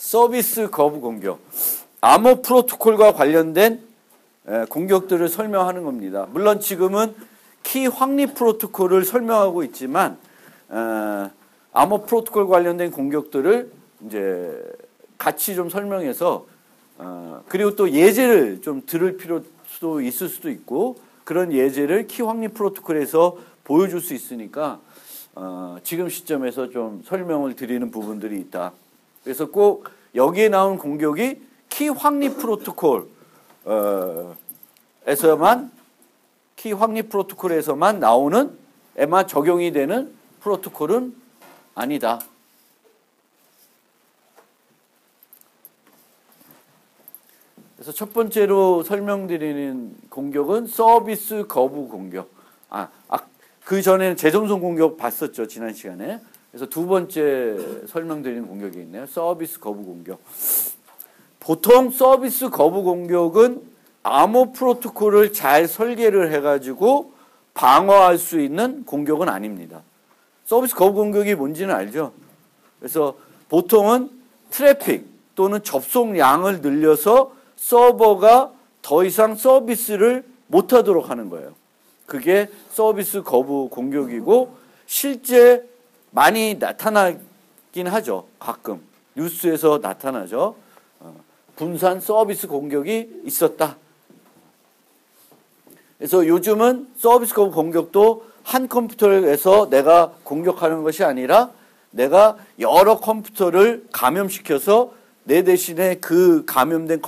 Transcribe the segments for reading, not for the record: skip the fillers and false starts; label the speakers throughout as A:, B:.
A: 서비스 거부 공격. 암호 프로토콜과 관련된 공격들을 설명하는 겁니다. 물론 지금은 키 확립 프로토콜을 설명하고 있지만 암호 프로토콜 관련된 공격들을 이제 같이 좀 설명해서 그리고 또 예제를 좀 들을 필요도 있을 수도 있고 그런 예제를 키 확립 프로토콜에서 보여줄 수 있으니까 지금 시점에서 좀 설명을 드리는 부분들이 있다. 그래서 꼭 여기에 나온 공격이 키 확립 프로토콜에서만 나오는 에만 적용이 되는 프로토콜은 아니다. 그래서 첫 번째로 설명드리는 공격은 서비스 거부 공격. 그 전에는 재점송 공격 봤었죠, 지난 시간에. 그래서 두 번째 설명드리는 공격이 있네요. 서비스 거부 공격. 보통 서비스 거부 공격은 암호 프로토콜을 잘 설계를 해가지고 방어할 수 있는 공격은 아닙니다. 서비스 거부 공격이 뭔지는 알죠? 그래서 보통은 트래픽 또는 접속량을 늘려서 서버가 더 이상 서비스를 못하도록 하는 거예요. 그게 서비스 거부 공격이고 실제 많이 나타나긴 하죠. 가끔 뉴스에서 나타나죠. 분산 서비스 공격이 있었다. 그래서 요즘은 서비스 거부 공격도 한 컴퓨터에서 내가 공격하는 것이 아니라 내가 여러 컴퓨터를 감염시켜서 내 대신에 그 감염된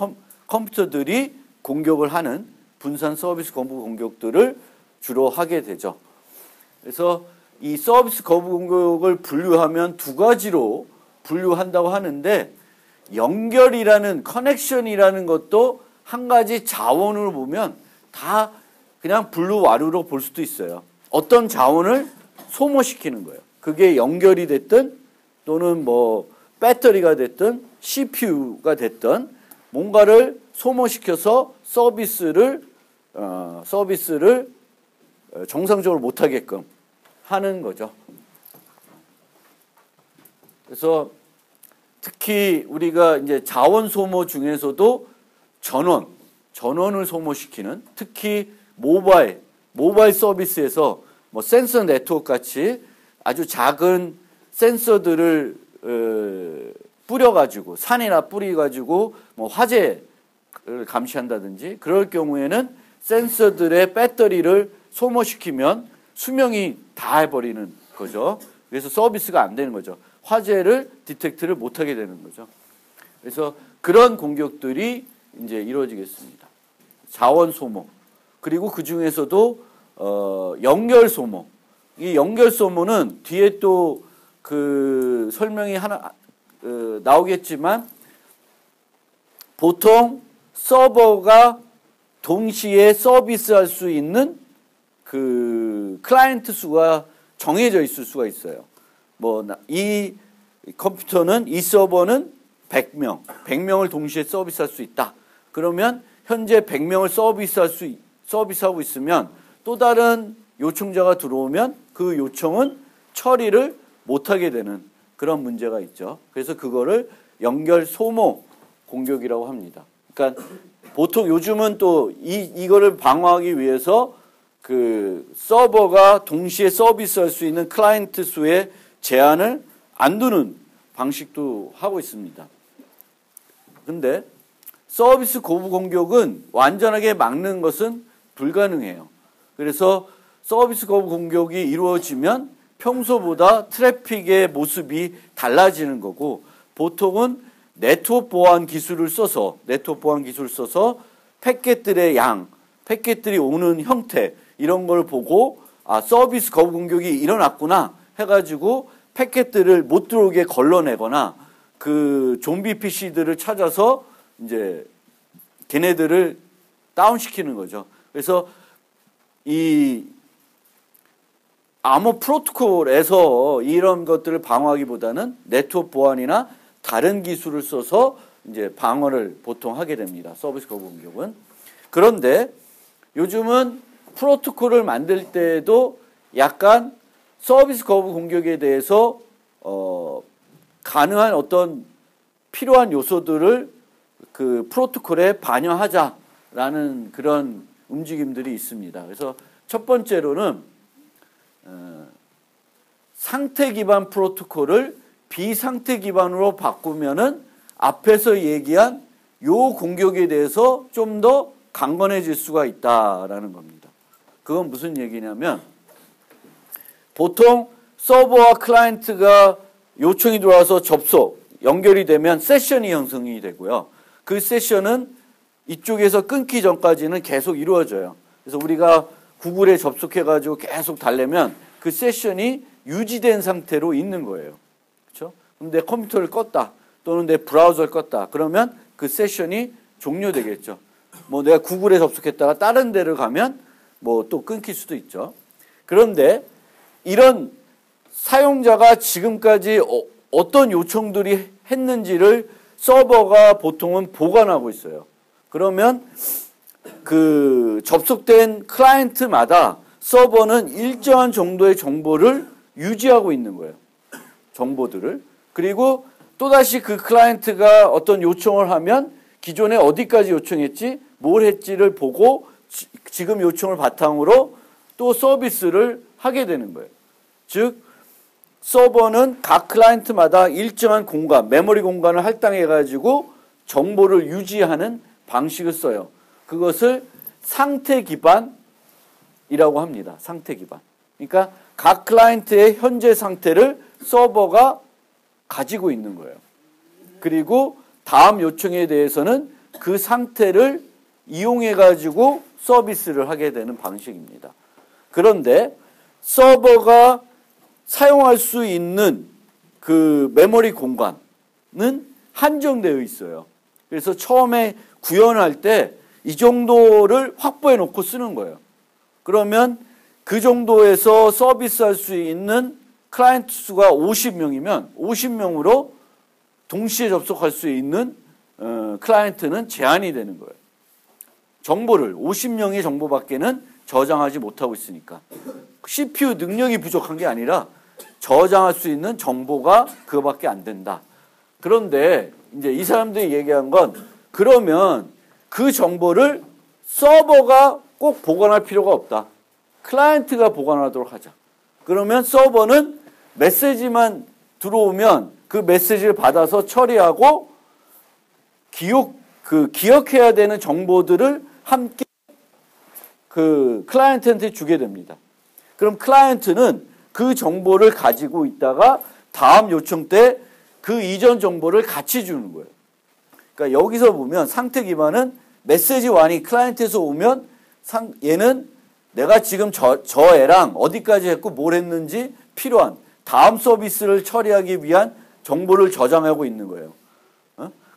A: 컴퓨터들이 공격을 하는 분산 서비스 거부 공격들을 주로 하게 되죠. 그래서 이 서비스 거부 공격을 분류하면 두 가지로 분류한다고 하는데 연결이라는 커넥션이라는 것도 한 가지 자원으로 보면 다 그냥 분류와류로 볼 수도 있어요. 어떤 자원을 소모시키는 거예요. 그게 연결이 됐든 또는 뭐 배터리가 됐든 CPU가 됐든 뭔가를 소모시켜서 서비스를 정상적으로 못하게끔 하는 거죠. 그래서 특히 우리가 이제 자원 소모 중에서도 전원을 소모시키는 특히 모바일 서비스에서 뭐 센서 네트워크 같이 아주 작은 센서들을 뿌려가지고 산이나 뿌려가지고 뭐 화재를 감시한다든지 그럴 경우에는 센서들의 배터리를 소모시키면 수명이 다 해버리는 거죠. 그래서 서비스가 안 되는 거죠. 화재를 디텍트를 못하게 되는 거죠. 그래서 그런 공격들이 이제 이루어지겠습니다. 자원 소모 그리고 그 중에서도 연결 소모. 이 연결 소모는 뒤에 또 그 설명이 하나 나오겠지만 보통 서버가 동시에 서비스할 수 있는 그 클라이언트 수가 정해져 있을 수가 있어요. 뭐 이 컴퓨터는 이 서버는 100명을 동시에 서비스할 수 있다. 그러면 현재 100명을 서비스하고 있으면 또 다른 요청자가 들어오면 그 요청은 처리를 못하게 되는 그런 문제가 있죠. 그래서 그거를 연결 소모 공격이라고 합니다. 그러니까 보통 요즘은 또 이거를 방어하기 위해서 그 서버가 동시에 서비스할 수 있는 클라이언트 수의 제한을 안 두는 방식도 하고 있습니다. 근데 서비스 거부 공격은 완전하게 막는 것은 불가능해요. 그래서 서비스 거부 공격이 이루어지면 평소보다 트래픽의 모습이 달라지는 거고 보통은 네트워크 보안 기술을 써서 패킷들의 양, 패킷들이 오는 형태 이런 걸 보고 서비스 거부 공격이 일어났구나 해가지고 패킷들을 못 들어오게 걸러내거나 그 좀비 PC들을 찾아서 이제 걔네들을 다운시키는 거죠. 그래서 이 암호 프로토콜에서 이런 것들을 방어하기보다는 네트워크 보안이나 다른 기술을 써서 이제 방어를 보통 하게 됩니다. 서비스 거부 공격은. 그런데 요즘은 프로토콜을 만들 때도 약간 서비스 거부 공격에 대해서 가능한 어떤 필요한 요소들을 그 프로토콜에 반영하자라는 그런 움직임들이 있습니다. 그래서 첫 번째로는 상태 기반 프로토콜을 비상태 기반으로 바꾸면은 앞에서 얘기한 요 공격에 대해서 좀 더 강건해질 수가 있다라는 겁니다. 그건 무슨 얘기냐면 보통 서버와 클라이언트가 요청이 들어와서 연결이 되면 세션이 형성이 되고요. 그 세션은 이쪽에서 끊기 전까지는 계속 이루어져요. 그래서 우리가 구글에 접속해가지고 계속 달래면 그 세션이 유지된 상태로 있는 거예요. 그렇죠? 그럼 내 컴퓨터를 껐다 또는 내 브라우저를 껐다 그러면 그 세션이 종료되겠죠. 뭐 내가 구글에 접속했다가 다른 데를 가면 뭐 또 끊길 수도 있죠. 그런데 이런 사용자가 지금까지 어떤 요청들이 했는지를 서버가 보통은 보관하고 있어요. 그러면 그 접속된 클라이언트마다 서버는 일정한 정도의 정보를 유지하고 있는 거예요. 정보들을. 그리고 또다시 그 클라이언트가 어떤 요청을 하면 기존에 어디까지 요청했지, 뭘 했지를 보고 지금 요청을 바탕으로 또 서비스를 하게 되는 거예요. 즉 서버는 각 클라이언트마다 일정한 공간, 메모리 공간을 할당해가지고 정보를 유지하는 방식을 써요. 그것을 상태 기반이라고 합니다. 상태 기반. 그러니까 각 클라이언트의 현재 상태를 서버가 가지고 있는 거예요. 그리고 다음 요청에 대해서는 그 상태를 이용해가지고 서비스를 하게 되는 방식입니다. 그런데 서버가 사용할 수 있는 그 메모리 공간은 한정되어 있어요. 그래서 처음에 구현할 때 이 정도를 확보해 놓고 쓰는 거예요. 그러면 그 정도에서 서비스할 수 있는 클라이언트 수가 50명이면 50명으로 동시에 접속할 수 있는 클라이언트는 제한이 되는 거예요. 정보를 50명의 정보밖에는 저장하지 못하고 있으니까. CPU 능력이 부족한 게 아니라 저장할 수 있는 정보가 그거밖에 안 된다. 그런데 이제 이 사람들이 얘기한 건 그러면 그 정보를 서버가 꼭 보관할 필요가 없다. 클라이언트가 보관하도록 하자. 그러면 서버는 메시지만 들어오면 그 메시지를 받아서 처리하고 기억해야 되는 정보들을 함께 그 클라이언트한테 주게 됩니다. 그럼 클라이언트는 그 정보를 가지고 있다가 다음 요청 때 그 이전 정보를 같이 주는 거예요. 그러니까 여기서 보면 상태 기반은 메시지 완이 클라이언트에서 오면 얘는 내가 지금 저 애랑 어디까지 했고 뭘 했는지 필요한 다음 서비스를 처리하기 위한 정보를 저장하고 있는 거예요.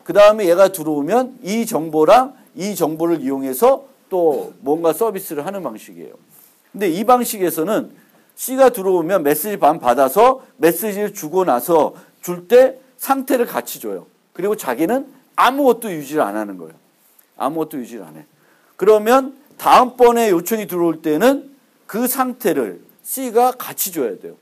A: 그 다음에 얘가 들어오면 이 정보랑 이 정보를 이용해서 또 뭔가 서비스를 하는 방식이에요. 근데 이 방식에서는 C가 들어오면 메시지 반 받아서 메시지를 주고 나서 줄 때 상태를 같이 줘요. 그리고 자기는 아무것도 유지를 안 하는 거예요. 아무것도 유지를 안 해. 그러면 다음번에 요청이 들어올 때는 그 상태를 C가 같이 줘야 돼요.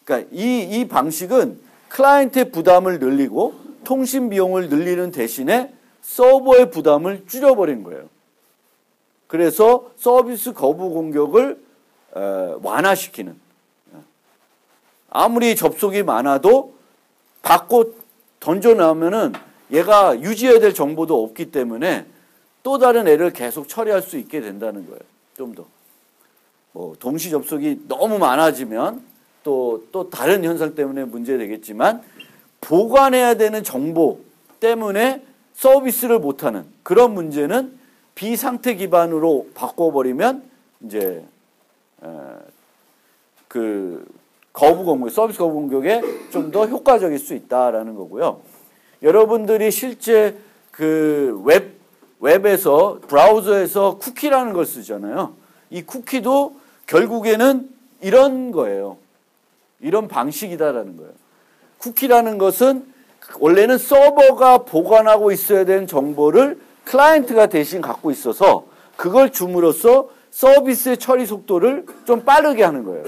A: 그러니까 이 방식은 클라이언트의 부담을 늘리고 통신 비용을 늘리는 대신에 서버의 부담을 줄여버린 거예요. 그래서 서비스 거부 공격을 완화시키는. 아무리 접속이 많아도 받고 던져놓으면은 얘가 유지해야 될 정보도 없기 때문에 또 다른 애를 계속 처리할 수 있게 된다는 거예요. 좀 더. 뭐 동시 접속이 너무 많아지면 또 다른 현상 때문에 문제되겠지만 보관해야 되는 정보 때문에 서비스를 못하는 그런 문제는 비상태 기반으로 바꿔버리면 이제 그 거부 공격, 서비스 거부 공격에 좀 더 효과적일 수 있다라는 거고요. 여러분들이 실제 그 웹에서 브라우저에서 쿠키라는 걸 쓰잖아요. 이 쿠키도 결국에는 이런 거예요. 이런 방식이다라는 거예요. 쿠키라는 것은 원래는 서버가 보관하고 있어야 되는 정보를 클라이언트가 대신 갖고 있어서 그걸 줌으로써 서비스의 처리 속도를 좀 빠르게 하는 거예요.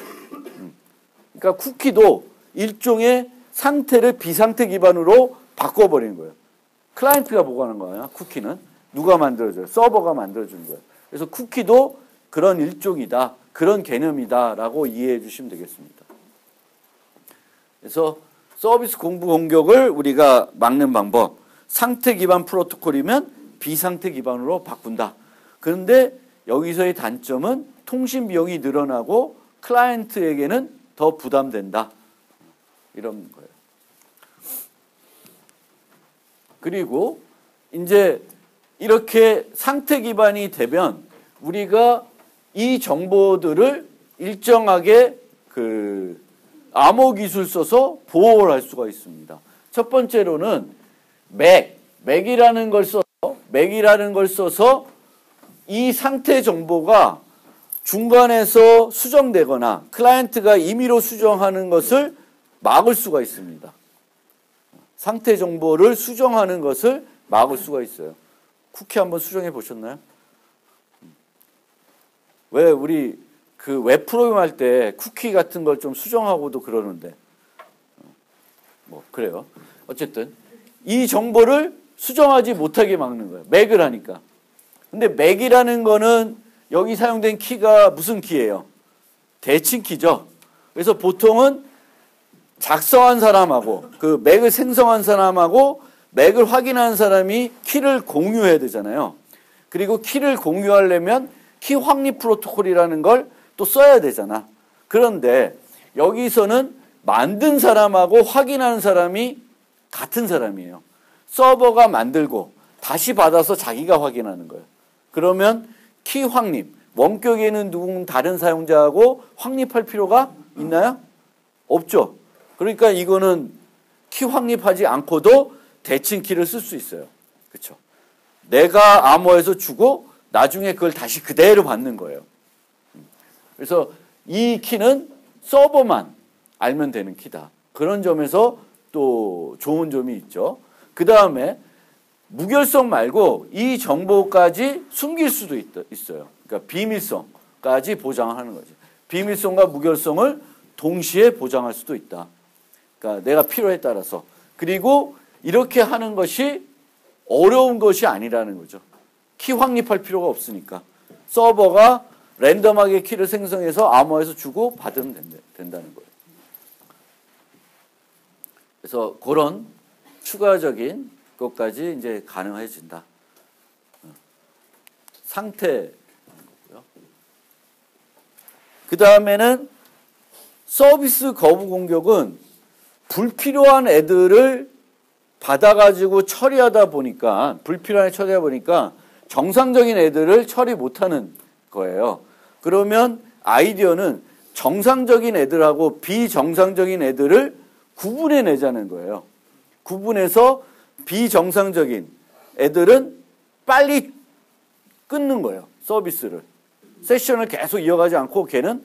A: 그러니까 쿠키도 일종의 상태를 비상태 기반으로 바꿔버리는 거예요. 클라이언트가 보관하는 거야. 쿠키는 누가 만들어줘요? 서버가 만들어주는 거예요. 그래서 쿠키도 그런 일종이다, 그런 개념이다라고 이해해 주시면 되겠습니다. 그래서 서비스 공부 공격을 우리가 막는 방법, 상태 기반 프로토콜이면 비상태 기반으로 바꾼다. 그런데 여기서의 단점은 통신 비용이 늘어나고 클라이언트에게는 더 부담된다. 이런 거예요. 그리고 이제 이렇게 상태 기반이 되면 우리가 이 정보들을 일정하게 암호 기술 써서 보호를 할 수가 있습니다. 첫 번째로는 맥이라는 걸 써서 이 상태 정보가 중간에서 수정되거나 클라이언트가 임의로 수정하는 것을 막을 수가 있습니다. 상태 정보를 수정하는 것을 막을 수가 있어요. 쿠키 한번 수정해 보셨나요? 왜 우리 그 웹 프로그램 할 때 쿠키 같은 걸 좀 수정하고도 그러는데 뭐 그래요. 어쨌든 이 정보를 수정하지 못하게 막는 거예요. 맥을 하니까. 근데 맥이라는 거는 여기 사용된 키가 무슨 키예요? 대칭 키죠. 그래서 보통은 작성한 사람하고 그 맥을 생성한 사람하고 맥을 확인하는 사람이 키를 공유해야 되잖아요. 그리고 키를 공유하려면 키 확립 프로토콜이라는 걸 또 써야 되잖아. 그런데 여기서는 만든 사람하고 확인하는 사람이 같은 사람이에요. 서버가 만들고 다시 받아서 자기가 확인하는 거예요. 그러면 키 확립, 원격에는 누군 다른 사용자하고 확립할 필요가 있나요? 없죠. 그러니까 이거는 키 확립하지 않고도 대칭 키를 쓸 수 있어요. 그렇죠? 내가 암호에서 주고 나중에 그걸 다시 그대로 받는 거예요. 그래서 이 키는 서버만 알면 되는 키다. 그런 점에서 또 좋은 점이 있죠. 그 다음에 무결성 말고 이 정보까지 숨길 수도 있어요. 그러니까 비밀성까지 보장하는 거죠. 비밀성과 무결성을 동시에 보장할 수도 있다. 그러니까 내가 필요에 따라서. 그리고 이렇게 하는 것이 어려운 것이 아니라는 거죠. 키 확립할 필요가 없으니까. 서버가 랜덤하게 키를 생성해서 암호에서 주고 받으면 된다는 거예요. 그래서 그런 추가적인 것까지 이제 가능해진다. 상태. 그 다음에는 서비스 거부 공격은 불필요한 애들을 받아가지고 처리하다 보니까, 불필요한 애 처리하다 보니까 정상적인 애들을 처리 못하는 거예요. 그러면 아이디어는 정상적인 애들하고 비정상적인 애들을 구분해내자는 거예요. 구분해서 비정상적인 애들은 빨리 끊는 거예요. 서비스를. 세션을 계속 이어가지 않고 걔는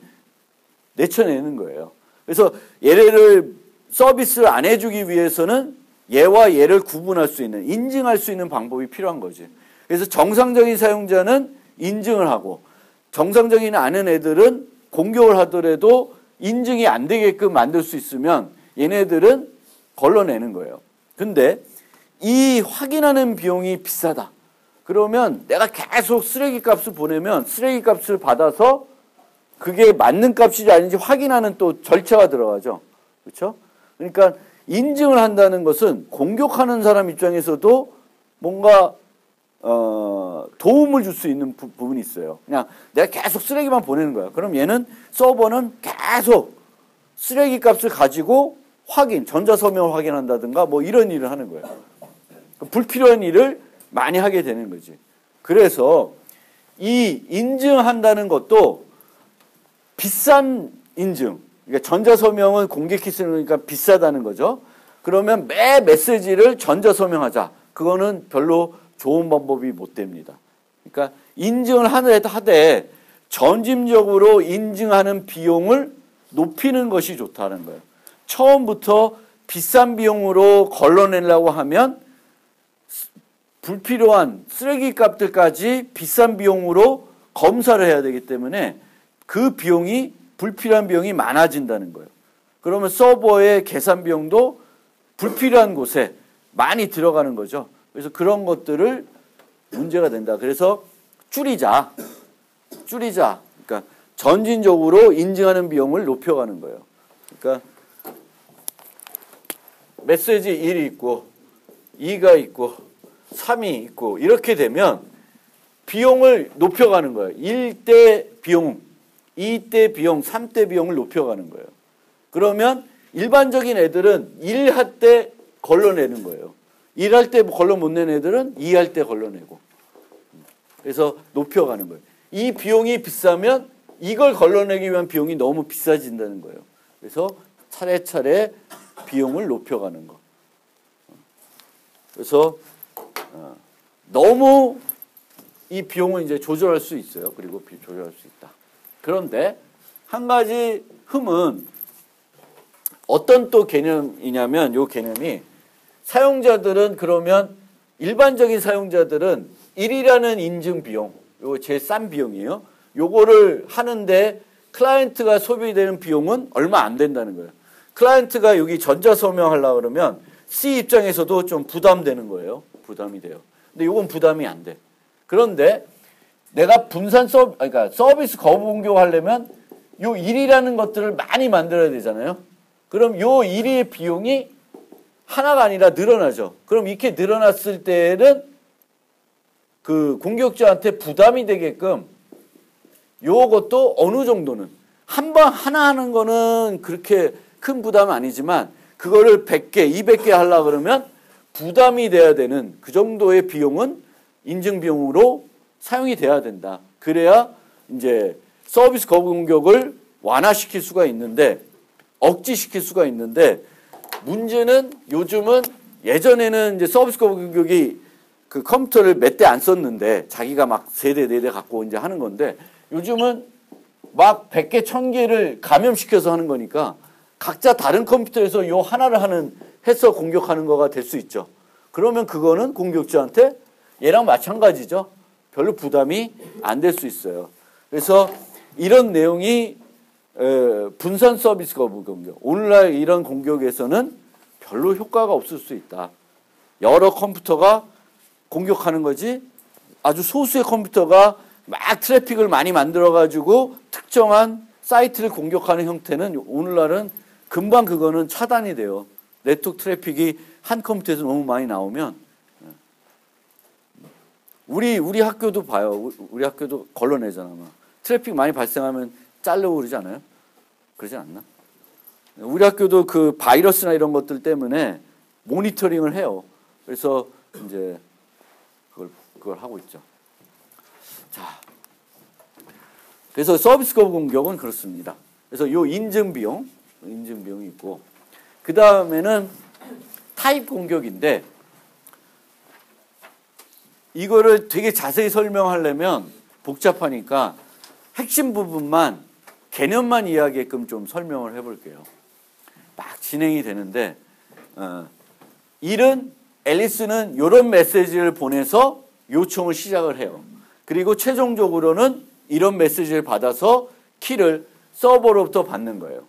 A: 내쳐내는 거예요. 그래서 얘를 서비스를 안 해주기 위해서는 얘와 얘를 구분할 수 있는, 인증할 수 있는 방법이 필요한 거지. 그래서 정상적인 사용자는 인증을 하고 정상적인 않은 애들은 공격을 하더라도 인증이 안 되게끔 만들 수 있으면 얘네들은 걸러내는 거예요. 근데 이 확인하는 비용이 비싸다. 그러면 내가 계속 쓰레기 값을 보내면 쓰레기 값을 받아서 그게 맞는 값인지 아닌지 확인하는 또 절차가 들어가죠. 그렇죠? 그러니까 인증을 한다는 것은 공격하는 사람 입장에서도 뭔가 도움을 줄 수 있는 부분이 있어요. 그냥 내가 계속 쓰레기만 보내는 거야. 그럼 얘는 서버는 계속 쓰레기 값을 가지고 전자서명을 확인한다든가 뭐 이런 일을 하는 거예요. 불필요한 일을 많이 하게 되는 거지. 그래서 이 인증한다는 것도 비싼 인증, 그러니까 전자서명은 공개키 쓰는 거니까 비싸다는 거죠. 그러면 매 메시지를 전자서명하자. 그거는 별로 좋은 방법이 못 됩니다. 그러니까 인증을 하되 점진적으로 인증하는 비용을 높이는 것이 좋다는 거예요. 처음부터 비싼 비용으로 걸러내려고 하면 불필요한 쓰레기 값들까지 비싼 비용으로 검사를 해야 되기 때문에 그 비용이 불필요한 비용이 많아진다는 거예요. 그러면 서버의 계산 비용도 불필요한 곳에 많이 들어가는 거죠. 그래서 그런 것들을 문제가 된다. 그래서 줄이자. 그러니까 점진적으로 인증하는 비용을 높여가는 거예요. 그러니까 메시지 1이 있고 2가 있고 3이 있고 이렇게 되면 비용을 높여가는 거예요. 1대 비용, 2대 비용, 3대 비용을 높여가는 거예요. 그러면 일반적인 애들은 1할 때 걸러내는 거예요. 1할 때 걸러 못 내는 애들은 2할 때 걸러내고. 그래서 높여가는 거예요. 이 비용이 비싸면 이걸 걸러내기 위한 비용이 너무 비싸진다는 거예요. 그래서 차례차례 비용을 높여가는 거. 그래서 너무 이 비용을 이제 조절할 수 있어요. 그리고 조절할 수 있다. 그런데 한 가지 흠은 어떤 또 개념이냐면 요 개념이 사용자들은 그러면 일반적인 사용자들은 1이라는 인증 비용, 요 제일 싼 비용이에요. 요거를 하는데 클라이언트가 소비되는 비용은 얼마 안 된다는 거예요. 클라이언트가 여기 전자서명 하려고 그러면 C 입장에서도 좀 부담되는 거예요. 부담이 돼요. 근데 요건 부담이 안 돼. 그런데 내가 그러니까 서비스 거부 공격하려면 요 1이라는 것들을 많이 만들어야 되잖아요. 그럼 요 1의 비용이 하나가 아니라 늘어나죠. 그럼 이렇게 늘어났을 때는 그 공격자한테 부담이 되게끔 요것도 어느 정도는 한 번 하나 하는 거는 그렇게 큰 부담은 아니지만 그거를 100개, 200개 하려고 그러면 부담이 돼야 되는 그 정도의 비용은 인증 비용으로 사용이 돼야 된다. 그래야 이제 서비스 거부 공격을 완화시킬 수가 있는데 억지시킬 수가 있는데 문제는 요즘은 예전에는 이제 서비스 거부 공격이 그 컴퓨터를 몇 대 안 썼는데 자기가 막 3대, 4대 갖고 이제 하는 건데 요즘은 막 100개, 1000개를 감염시켜서 하는 거니까 각자 다른 컴퓨터에서 요 하나를 해서 공격하는 거가 될 수 있죠. 그러면 그거는 공격자한테 얘랑 마찬가지죠. 별로 부담이 안 될 수 있어요. 그래서 이런 내용이 분산 서비스 거부 공격, 오늘날 이런 공격에서는 별로 효과가 없을 수 있다. 여러 컴퓨터가 공격하는 거지 아주 소수의 컴퓨터가 막 트래픽을 많이 만들어가지고 특정한 사이트를 공격하는 형태는 오늘날은 금방 그거는 차단이 돼요. 네트워크 트래픽이 한 컴퓨터에서 너무 많이 나오면 우리 학교도 봐요. 우리 학교도 걸러내잖아. 막. 트래픽 많이 발생하면 자르고 그러지 않아요? 그러지 않나? 우리 학교도 그 바이러스나 이런 것들 때문에 모니터링을 해요. 그래서 이제 그걸 하고 있죠. 자, 그래서 서비스 거부 공격은 그렇습니다. 그래서 요 인증 비용이 있고 그 다음에는 타입 공격인데 이거를 되게 자세히 설명하려면 복잡하니까 핵심 부분만 개념만 이해하게끔 좀 설명을 해볼게요. 막 진행이 되는데 앨리스는 이런 메시지를 보내서 요청을 시작을 해요. 그리고 최종적으로는 이런 메시지를 받아서 키를 서버로부터 받는 거예요.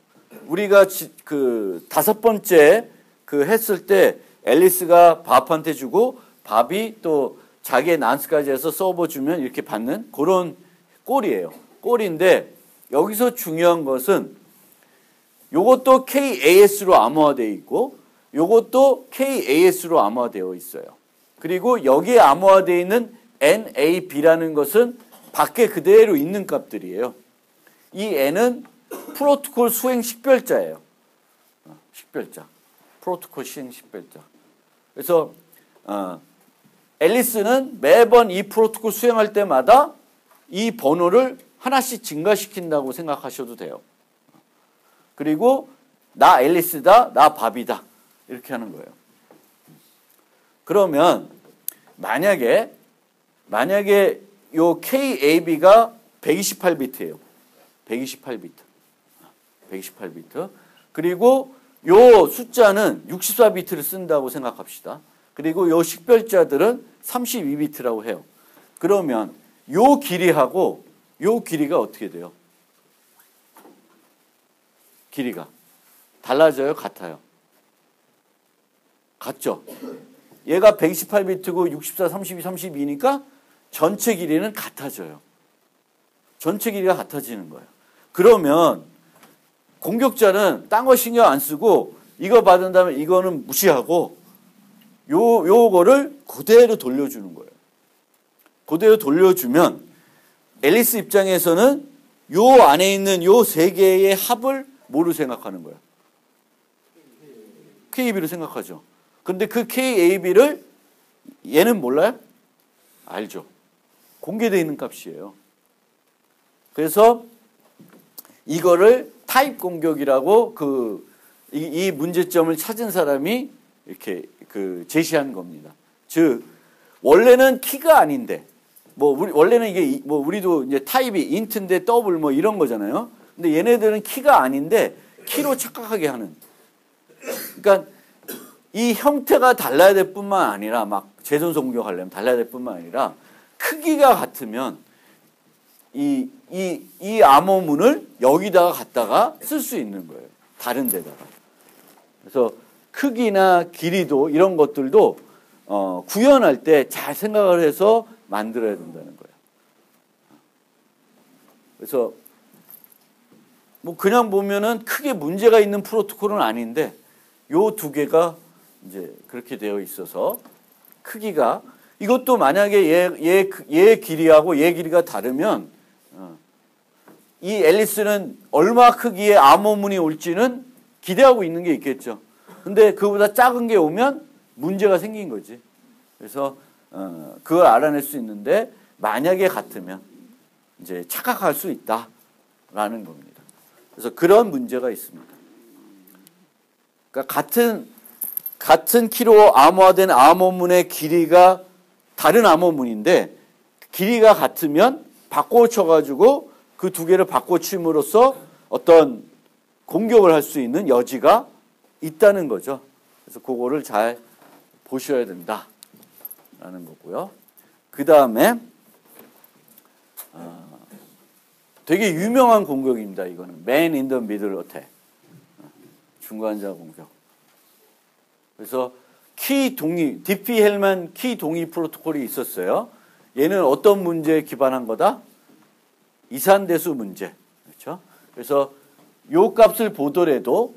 A: 우리가 그 5번째 그 했을 때 앨리스가 밥한테 주고 밥이 또 자기의 난스까지 해서 서버 주면 이렇게 받는 그런 꼴이에요. 꼴인데 여기서 중요한 것은 요것도 KAS로 암호화되어 있고 요것도 KAS로 암호화되어 있어요. 그리고 여기에 암호화되어 있는 NAB라는 것은 밖에 그대로 있는 값들이에요. 이 N은 프로토콜 수행 식별자예요. 식별자. 프로토콜 수행 식별자. 그래서 앨리스는 매번 이 프로토콜 수행할 때마다 이 번호를 하나씩 증가시킨다고 생각하셔도 돼요. 그리고 나 앨리스다, 나 밥이다. 이렇게 하는 거예요. 그러면 만약에 요 KAB가 128비트예요. 128비트. 그리고 요 숫자는 64비트를 쓴다고 생각합시다. 그리고 요 식별자들은 32비트라고 해요. 그러면 요 길이하고 요 길이가 어떻게 돼요? 길이가 달라져요? 같아요? 같죠? 얘가 128비트고 64, 32, 32니까 전체 길이는 같아져요. 전체 길이가 같아지는 거예요. 그러면 공격자는 딴 거 신경 안 쓰고 이거 받은 다음에 이거는 무시하고 요거를 그대로 돌려주는 거예요. 그대로 돌려주면 앨리스 입장에서는 요 안에 있는 요 세 개의 합을 뭐로 생각하는 거예요? KAB로 생각하죠. 근데 그 KAB를 얘는 몰라요? 알죠. 공개되어 있는 값이에요. 그래서 이거를 타입 공격이라고 이 문제점을 찾은 사람이 이렇게 제시한 겁니다. 즉 원래는 키가 아닌데 원래는 이게 우리도 이제 타입이 인트인데 더블 이런 거잖아요. 근데 얘네들은 키가 아닌데 키로 착각하게 하는. 그러니까 이 형태가 달라야 될 뿐만 아니라 막 재선소 공격하려면 달라야 될 뿐만 아니라 크기가 같으면 이 암호문을 여기다가 갖다가 쓸 수 있는 거예요. 다른 데다가. 그래서 크기나 길이도 이런 것들도 구현할 때 잘 생각을 해서 만들어야 된다는 거예요. 그래서 그냥 보면은 크게 문제가 있는 프로토콜은 아닌데 요 두 개가 이제 그렇게 되어 있어서 크기가 이것도 만약에 얘 길이하고 얘 길이가 다르면 이 앨리스는 얼마 크기의 암호문이 올지는 기대하고 있는 게 있겠죠. 근데 그보다 작은 게 오면 문제가 생긴 거지. 그래서 그걸 알아낼 수 있는데 만약에 같으면 이제 착각할 수 있다라는 겁니다. 그래서 그런 문제가 있습니다. 그러니까 같은 키로 암호화된 암호문의 길이가 다른 암호문인데 길이가 같으면 바꿔쳐가지고 그 두 개를 바꿔침으로써 어떤 공격을 할 수 있는 여지가 있다는 거죠. 그래서 그거를 잘 보셔야 된다라는 거고요. 그 다음에 되게 유명한 공격입니다. 이거는 Man in the Middle Attack. 중간자 공격. 그래서 키 동의, 디피-헬만 키 동의 프로토콜이 있었어요. 얘는 어떤 문제에 기반한 거다? 이산대수 문제. 그렇죠? 그래서 요 값을 보더라도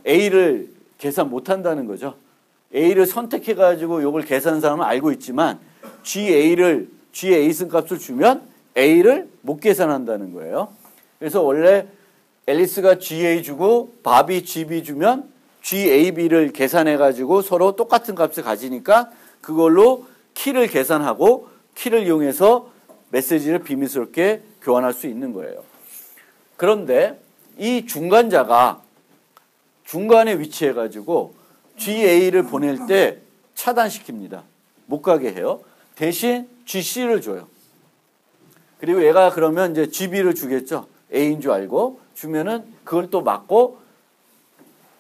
A: A를 계산 못 한다는 거죠. A를 선택해가지고 요걸 계산한 사람은 알고 있지만 G의 A승 값을 주면 A를 못 계산한다는 거예요. 그래서 원래 앨리스가 GA 주고 밥이 GB 주면 GAB를 계산해가지고 서로 똑같은 값을 가지니까 그걸로 키를 계산하고 키를 이용해서 메시지를 비밀스럽게 교환할 수 있는 거예요. 그런데 이 중간자가 중간에 위치해가지고 GA를 보낼 때 차단시킵니다. 못 가게 해요. 대신 GC를 줘요. 그리고 얘가 그러면 이제 GB를 주겠죠. A인 줄 알고 주면은 그걸 또 맞고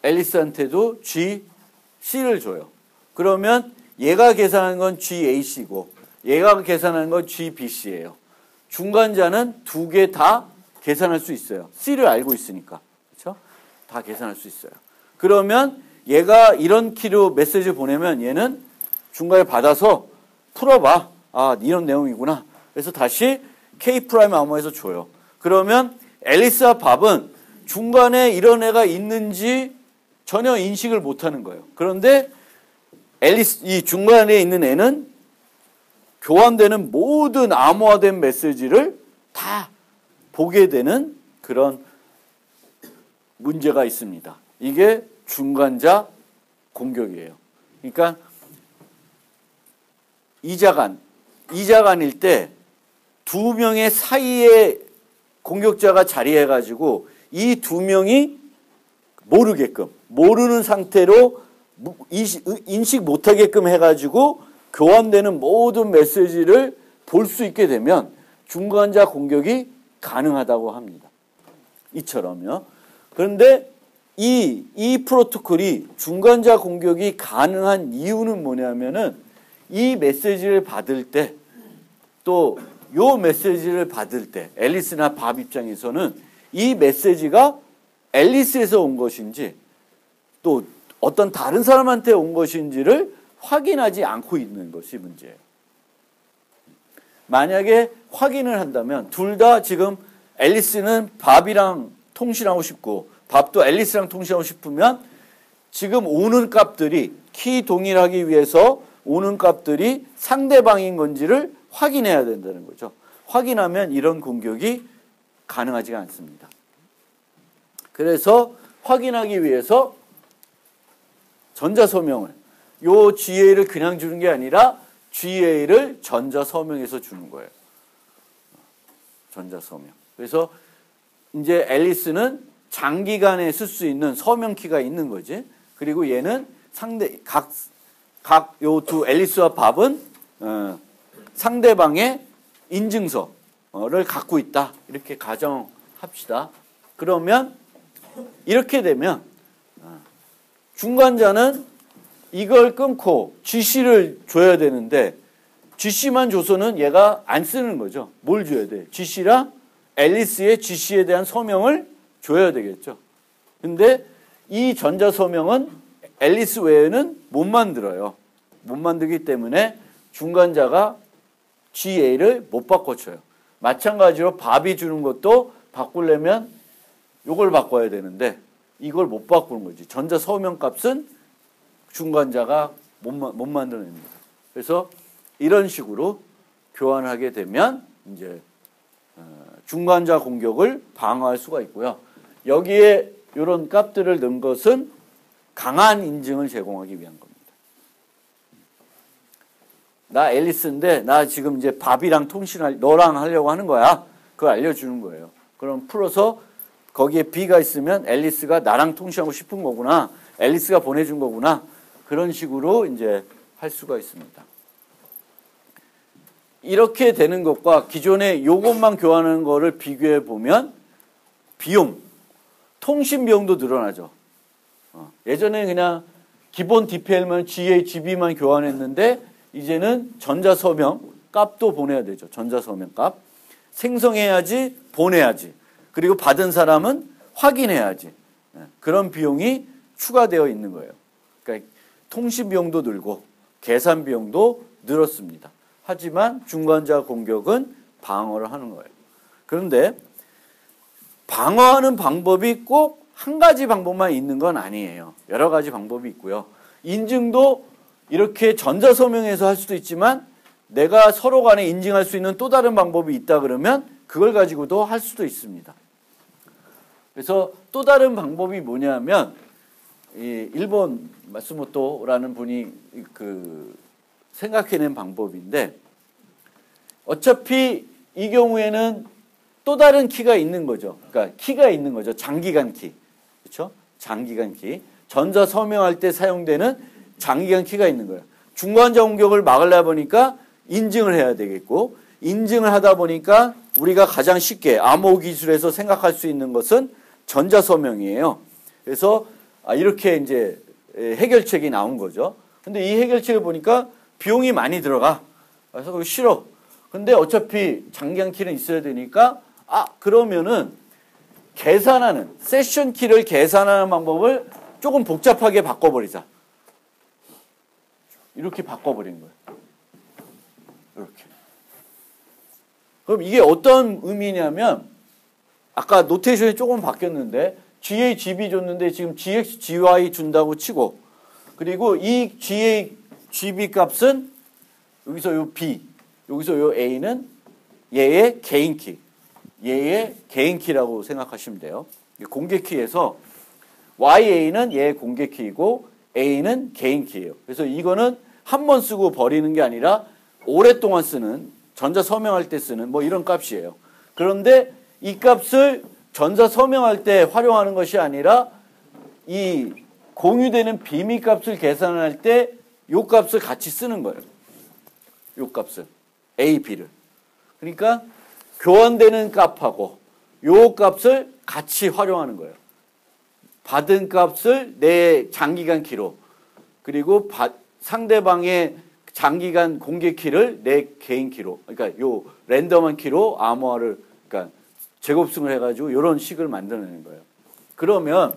A: 앨리스한테도 GC를 줘요. 그러면 얘가 계산한 건 GAC고 얘가 계산한 건 GBC예요. 중간자는 두 개 다 계산할 수 있어요. C를 알고 있으니까. 그렇죠? 다 계산할 수 있어요. 그러면 얘가 이런 키로 메시지 보내면 얘는 중간에 받아서 풀어봐. 아, 이런 내용이구나. 그래서 다시 K 프라임 암호에서 줘요. 그러면 앨리스와 밥은 중간에 이런 애가 있는지 전혀 인식을 못하는 거예요. 그런데 이 중간에 있는 애는 교환되는 모든 암호화된 메시지를 다 보게 되는 그런 문제가 있습니다. 이게 중간자 공격이에요. 그러니까 이자간일 때 두 명의 사이에 공격자가 자리해가지고 이 두 명이 모르게끔 모르는 상태로 인식 못하게끔 해가지고 교환되는 모든 메시지를 볼 수 있게 되면 중간자 공격이 가능하다고 합니다. 이처럼요. 그런데 이 프로토콜이 중간자 공격이 가능한 이유는 뭐냐면은 이 메시지를 받을 때 또 요 메시지를 받을 때 앨리스나 밥 입장에서는 이 메시지가 앨리스에서 온 것인지 또 어떤 다른 사람한테 온 것인지를 확인하지 않고 있는 것이 문제예요. 만약에 확인을 한다면 둘 다 지금 앨리스는 밥이랑 통신하고 싶고 밥도 앨리스랑 통신하고 싶으면 지금 오는 값들이 키 동일하기 위해서 오는 값들이 상대방인 건지를 확인해야 된다는 거죠. 확인하면 이런 공격이 가능하지가 않습니다. 그래서 확인하기 위해서 전자서명을 요 GA를 그냥 주는 게 아니라 GA를 전자서명해서 주는 거예요. 전자서명. 그래서 이제 앨리스는 장기간에 쓸 수 있는 서명키가 있는 거지. 그리고 얘는 각 요 두 앨리스와 밥은 상대방의 인증서를 갖고 있다. 이렇게 가정합시다. 그러면 이렇게 되면 중간자는 이걸 끊고 GC를 줘야 되는데 GC만 줘서는 얘가 안 쓰는 거죠. 뭘 줘야 돼? GC랑 앨리스의 GC에 대한 서명을 줘야 되겠죠. 근데 이 전자서명은 앨리스 외에는 못 만들어요. 못 만들기 때문에 중간자가 GA를 못 바꿔줘요. 마찬가지로 밥이 주는 것도 바꾸려면 이걸 바꿔야 되는데 이걸 못 바꾸는 거지. 전자서명 값은 중간자가 못 만들어냅니다. 그래서 이런 식으로 교환하게 되면 이제 중간자 공격을 방어할 수가 있고요. 여기에 이런 값들을 넣은 것은 강한 인증을 제공하기 위한 겁니다. 나 앨리스인데 나 지금 이제 밥이랑 너랑 하려고 하는 거야. 그걸 알려주는 거예요. 그럼 풀어서 거기에 B가 있으면 앨리스가 나랑 통신하고 싶은 거구나. 앨리스가 보내준 거구나. 그런 식으로 이제 할 수가 있습니다. 이렇게 되는 것과 기존에 요것만 교환하는 거를 비교해 보면 비용, 통신 비용도 늘어나죠. 예전에 그냥 기본 DPL만 GA, GB만 교환했는데 이제는 전자서명 값도 보내야 되죠. 전자서명 값. 생성해야지, 보내야지. 그리고 받은 사람은 확인해야지. 그런 비용이 추가되어 있는 거예요. 그러니까 통신 비용도 늘고 계산 비용도 늘었습니다. 하지만 중간자 공격은 방어를 하는 거예요. 그런데 방어하는 방법이 꼭 한 가지 방법만 있는 건 아니에요. 여러 가지 방법이 있고요. 인증도 이렇게 전자서명해서 할 수도 있지만 내가 서로 간에 인증할 수 있는 또 다른 방법이 있다 그러면 그걸 가지고도 할 수도 있습니다. 그래서 또 다른 방법이 뭐냐면 이 일본 마스모토라는 분이 생각해낸 방법인데 어차피 이 경우에는 또 다른 키가 있는 거죠. 그러니까 키가 있는 거죠. 장기간 키. 그렇죠? 장기간 키. 전자 서명할 때 사용되는 장기간 키가 있는 거예요. 중간자 공격을 막으려 보니까 인증을 해야 되겠고 인증을 하다 보니까 우리가 가장 쉽게 암호 기술에서 생각할 수 있는 것은 전자 서명이에요. 그래서 이렇게 이제 해결책이 나온 거죠. 근데 이 해결책을 보니까 비용이 많이 들어가. 그래서 그거 싫어. 근데 어차피 장기간 키는 있어야 되니까 그러면은 계산하는 세션 키를 계산하는 방법을 조금 복잡하게 바꿔버리자. 이렇게 바꿔버린 거예요. 이렇게. 그럼 이게 어떤 의미냐면 아까 노테이션이 조금 바뀌었는데 GA, GB 줬는데 지금 GX, GY 준다고 치고 그리고 이 GA, GB 값은 여기서 요 B, 여기서 요 A는 얘의 개인키, 얘의 개인키라고 생각하시면 돼요. 공개키에서 YA는 얘의 공개키이고 A는 개인키예요. 그래서 이거는 한 번 쓰고 버리는 게 아니라 오랫동안 쓰는 전자 서명할 때 쓰는 뭐 이런 값이에요. 그런데 이 값을 전자 서명할 때 활용하는 것이 아니라 이 공유되는 비밀 값을 계산할 때 요 값을 같이 쓰는 거예요. 요 값을 A, B를. 그러니까 교환되는 값하고 요 값을 같이 활용하는 거예요. 받은 값을 내 장기간 키로 그리고 상대방의 장기간 공개 키를 내 개인 키로 그러니까 요 랜덤한 키로 암호화를 그러니까 제곱승을 해가지고 이런 식을 만들어내는 거예요. 그러면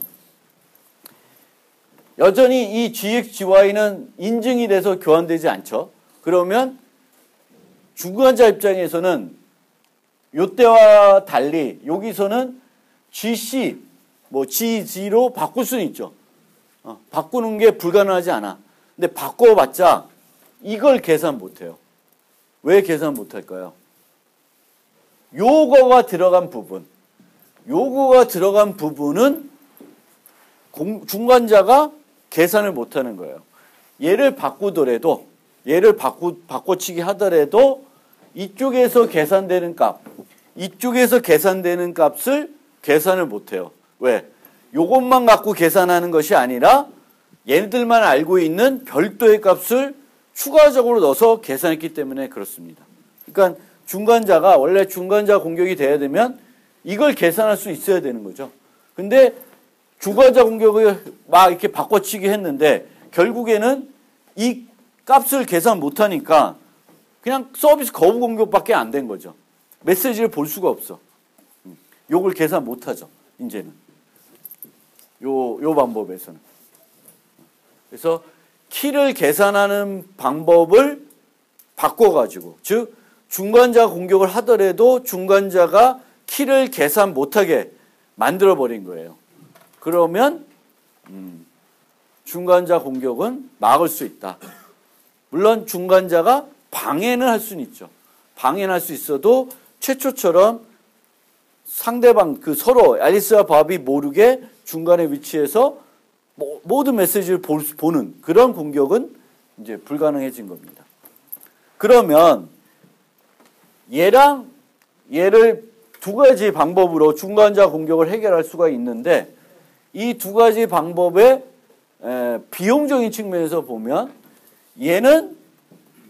A: 여전히 이 GX, GY는 인증이 돼서 교환되지 않죠. 그러면 중간자 입장에서는 요때와 달리 여기서는 GC, 뭐 GG로 바꿀 수는 있죠. 바꾸는 게 불가능하지 않아. 근데 바꿔봤자 이걸 계산 못해요. 왜 계산 못할까요? 요거가 들어간 부분은 중간자가 계산을 못하는 거예요. 얘를 바꾸더라도, 얘를 바꿔치기 하더라도 이쪽에서 계산되는 값을 계산을 못해요. 왜? 요것만 갖고 계산하는 것이 아니라 얘들만 알고 있는 별도의 값을 추가적으로 넣어서 계산했기 때문에 그렇습니다. 그러니까 중간자가 원래 중간자 공격이 돼야 되면 이걸 계산할 수 있어야 되는 거죠. 근데 중간자 공격을 막 이렇게 바꿔치기 했는데 결국에는 이 값을 계산 못하니까 그냥 서비스 거부 공격밖에 안 된 거죠. 메시지를 볼 수가 없어. 요걸 계산 못하죠. 이제는. 요 방법에서는. 그래서 키를 계산하는 방법을 바꿔가지고, 즉 중간자 공격을 하더라도 중간자가 키를 계산 못하게 만들어버린 거예요. 그러면 중간자 공격은 막을 수 있다. 물론 중간자가 방해는 할 수는 있죠. 방해는 할 수 있어도 최초처럼 상대방 서로 앨리스와 밥이 모르게 중간에 위치해서 모든 메시지를 보는 그런 공격은 이제 불가능해진 겁니다. 그러면 얘랑 얘를 두 가지 방법으로 중간자 공격을 해결할 수가 있는데 이 두 가지 방법의 비용적인 측면에서 보면 얘는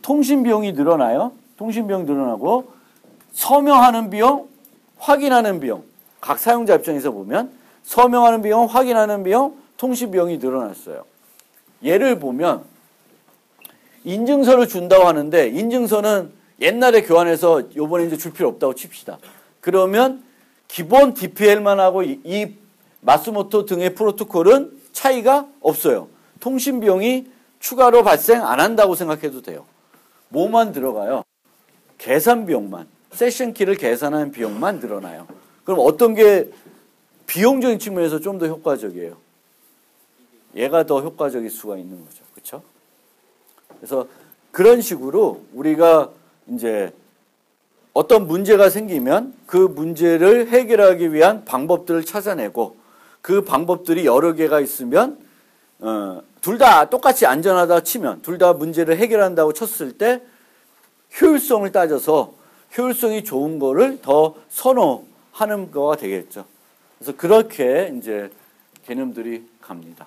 A: 통신 비용이 늘어나요. 통신 비용이 늘어나고 서명하는 비용, 확인하는 비용. 각 사용자 입장에서 보면 서명하는 비용, 확인하는 비용, 통신 비용이 늘어났어요. 예를 보면 인증서를 준다고 하는데 인증서는 옛날에 교환해서 요번에 이제 줄 필요 없다고 칩시다. 그러면 기본 DPL만 하고 이 마스모토 등의 프로토콜은 차이가 없어요. 통신 비용이 추가로 발생 안 한다고 생각해도 돼요. 뭐만 들어가요? 계산 비용만. 세션 키를 계산하는 비용만 늘어나요. 그럼 어떤 게 비용적인 측면에서 좀 더 효과적이에요? 얘가 더 효과적일 수가 있는 거죠. 그렇죠? 그래서 그런 식으로 우리가 이제 어떤 문제가 생기면 그 문제를 해결하기 위한 방법들을 찾아내고 그 방법들이 여러 개가 있으면 둘 다 똑같이 안전하다 치면 둘 다 문제를 해결한다고 쳤을 때 효율성을 따져서 효율성이 좋은 거를 더 선호하는 거가 되겠죠. 그래서 그렇게 이제 개념들이 갑니다.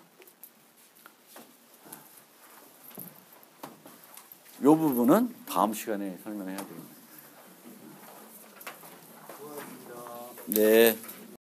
A: 이 부분은 다음 시간에 설명해야 됩니다. 네.